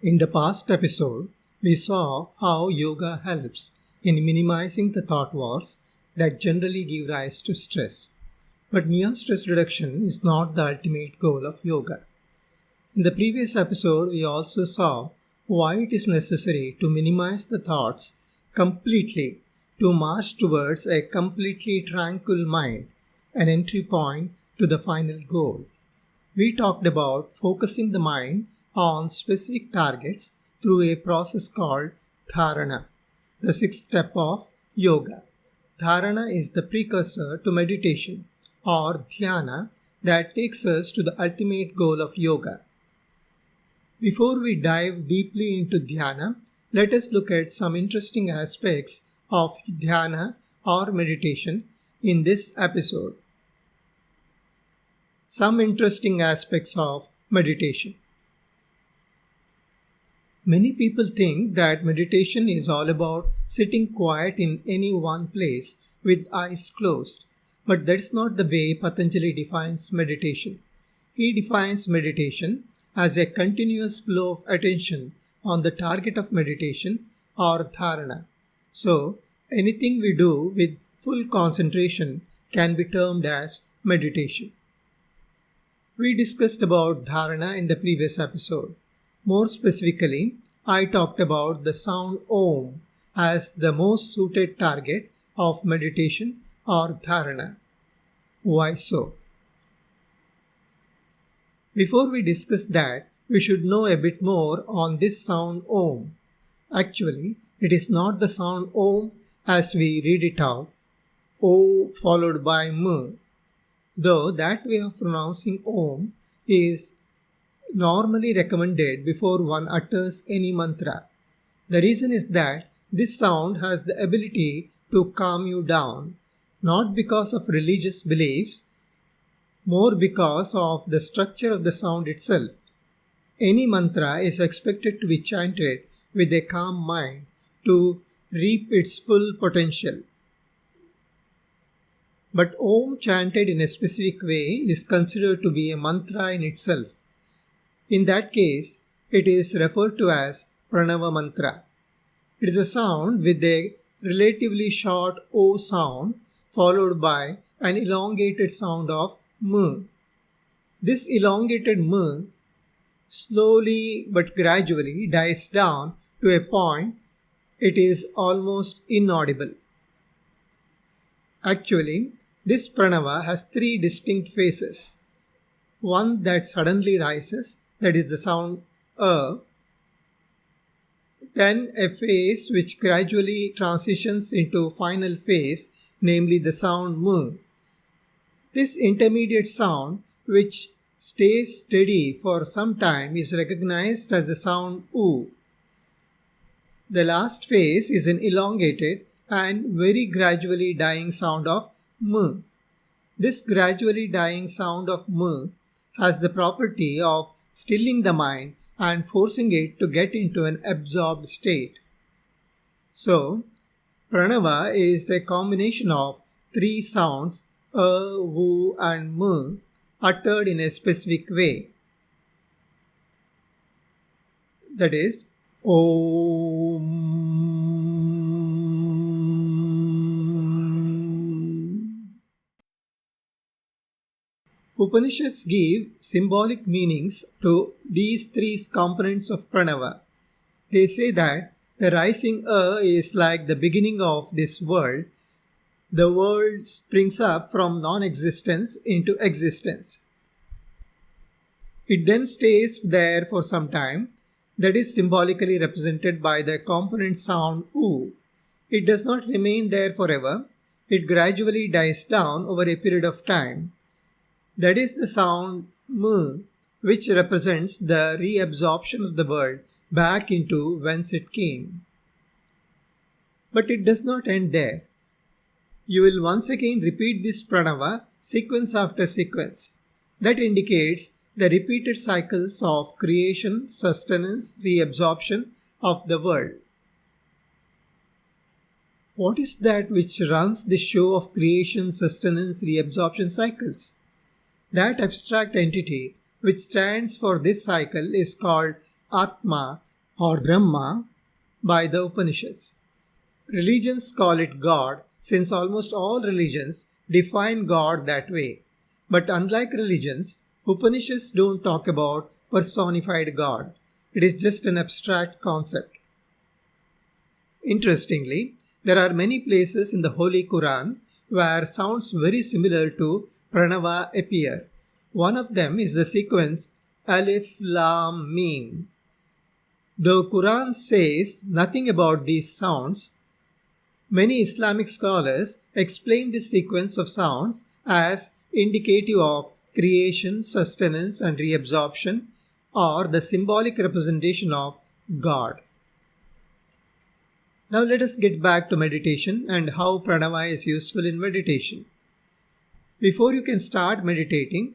In the past episode, we saw how yoga helps in minimizing the thought wars that generally give rise to stress. But mere stress reduction is not the ultimate goal of yoga. In the previous episode, we also saw why it is necessary to minimize the thoughts completely to march towards a completely tranquil mind, an entry point to the final goal. We talked about focusing the mind on specific targets through a process called dharana, the sixth step of yoga. Dharana is the precursor to meditation or dhyana that takes us to the ultimate goal of yoga. Before we dive deeply into dhyana, let us look at some interesting aspects of dhyana or meditation in this episode. Some interesting aspects of meditation. Many people think that meditation is all about sitting quiet in any one place with eyes closed, but that's not the way Patanjali defines meditation. He defines meditation as a continuous flow of attention on the target of meditation or dharana. So, anything we do with full concentration can be termed as meditation. We discussed about dharana in the previous episode. More specifically, I talked about the sound Om as the most suited target of meditation or dharana. Why so? Before we discuss that, we should know a bit more on this sound Om. Actually, it is not the sound Om as we read it out, O followed by M, though that way of pronouncing Om is normally recommended before one utters any mantra. The reason is that this sound has the ability to calm you down, not because of religious beliefs, more because of the structure of the sound itself. Any mantra is expected to be chanted with a calm mind to reap its full potential. But Om chanted in a specific way is considered to be a mantra in itself. In that case, it is referred to as Pranava mantra. It is a sound with a relatively short O sound followed by an elongated sound of M. This elongated M slowly but gradually dies down to a point it is almost inaudible. Actually, this pranava has three distinct phases. One that suddenly rises, that is the sound A. Then a phase which gradually transitions into final phase, namely the sound M. This intermediate sound, which stays steady for some time, is recognized as the sound U. The last phase is an elongated and very gradually dying sound of M. This gradually dying sound of M has the property of stilling the mind and forcing it to get into an absorbed state. So, pranava is a combination of three sounds A, U and M uttered in a specific way. That is Om. Upanishads give symbolic meanings to these three components of pranava. They say that the rising A is like the beginning of this world. The world springs up from non-existence into existence. It then stays there for some time. That is symbolically represented by the component sound U. It does not remain there forever. It gradually dies down over a period of time. That is the sound M, which represents the reabsorption of the world back into whence it came. But it does not end there. You will once again repeat this pranava sequence after sequence. That indicates the repeated cycles of creation, sustenance, reabsorption of the world. What is that which runs the show of creation, sustenance, reabsorption cycles? That abstract entity which stands for this cycle is called Atma or Brahma by the Upanishads. Religions call it God since almost all religions define God that way. But unlike religions, Upanishads don't talk about personified God. It is just an abstract concept. Interestingly, there are many places in the Holy Quran where sounds very similar to Pranava appear. One of them is the sequence Alif Lam Mim. Though Quran says nothing about these sounds, many Islamic scholars explain this sequence of sounds as indicative of creation, sustenance, and reabsorption, or the symbolic representation of God. Now let us get back to meditation and how pranava is useful in meditation. Before you can start meditating,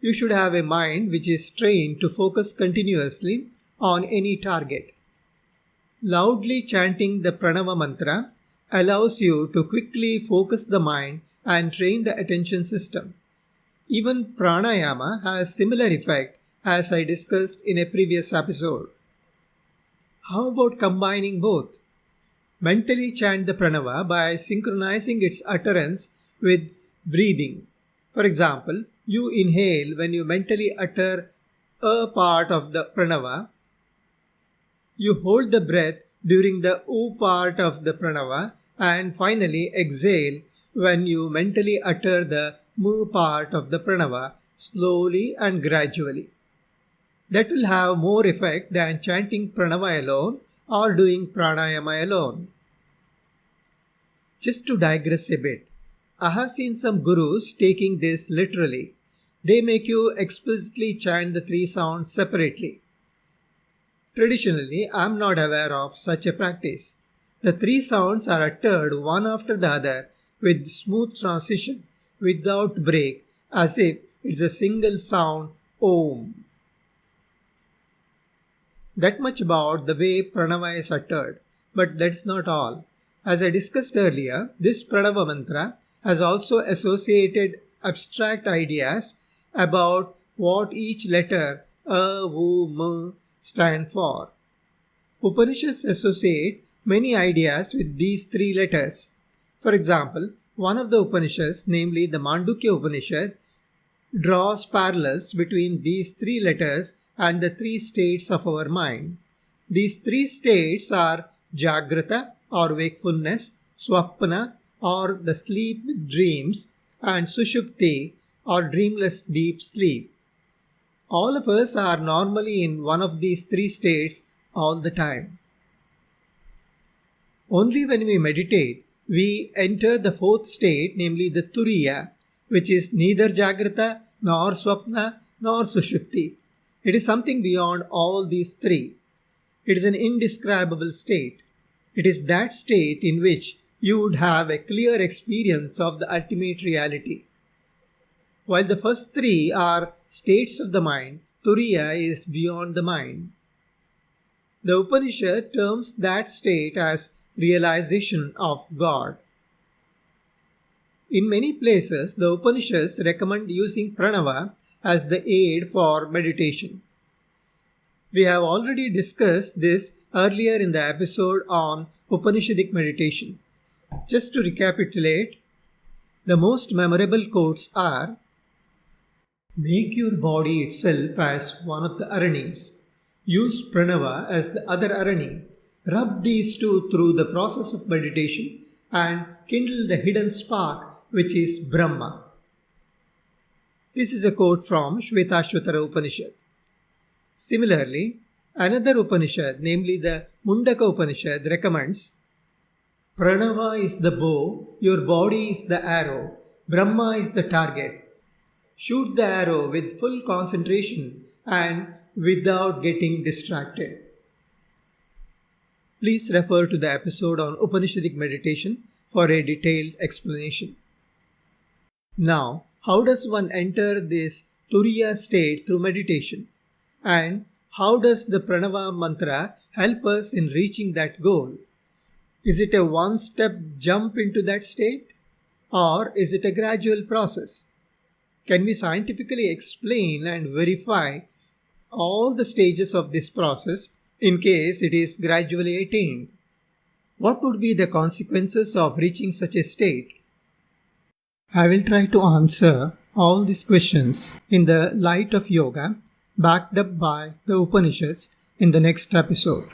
you should have a mind which is trained to focus continuously on any target. Loudly chanting the pranava mantra allows you to quickly focus the mind and train the attention system. Even pranayama has similar effect as I discussed in a previous episode. How about combining both? Mentally chant the pranava by synchronizing its utterance with breathing. For example, you inhale when you mentally utter a part of the pranava. You hold the breath during the U part of the pranava and finally exhale when you mentally utter the Mu part of the pranava slowly and gradually. That will have more effect than chanting pranava alone or doing pranayama alone. Just to digress a bit, I have seen some gurus taking this literally. They make you explicitly chant the three sounds separately. Traditionally, I am not aware of such a practice. The three sounds are uttered one after the other with smooth transition, without break, as if it's a single sound, Om. That much about the way pranava is uttered, but that's not all. As I discussed earlier, this pranava mantra has also associated abstract ideas about what each letter A, U, M stand for. Upanishads associate many ideas with these three letters. For example, one of the Upanishads, namely the Mandukya Upanishad, draws parallels between these three letters and the three states of our mind. These three states are Jagrata or wakefulness, Swapna or the sleep with dreams, and Sushupti or dreamless deep sleep. All of us are normally in one of these three states all the time. Only when we meditate, we enter the fourth state, namely the Turiya, which is neither Jagrata nor Swapna nor Sushupti. It is something beyond all these three. It is an indescribable state. It is that state in which you would have a clear experience of the ultimate reality. While the first three are states of the mind, Turiya is beyond the mind. The Upanishad terms that state as realization of God. In many places, the Upanishads recommend using pranava as the aid for meditation. We have already discussed this earlier in the episode on Upanishadic meditation. Just to recapitulate, the most memorable quotes are: make your body itself as one of the aranis. Use pranava as the other arani. Rub these two through the process of meditation and kindle the hidden spark which is Brahma. This is a quote from Shvetashvatara Upanishad. Similarly, another Upanishad, namely the Mundaka Upanishad, recommends: Pranava is the bow, your body is the arrow, Brahma is the target. Shoot the arrow with full concentration and without getting distracted. Please refer to the episode on Upanishadic meditation for a detailed explanation. Now, how does one enter this Turiya state through meditation? And how does the pranava mantra help us in reaching that goal? Is it a one-step jump into that state? Or is it a gradual process? Can we scientifically explain and verify all the stages of this process In case it is gradually attained, what would be the consequences of reaching such a state? I will try to answer all these questions in the light of yoga, backed up by the Upanishads in the next episode.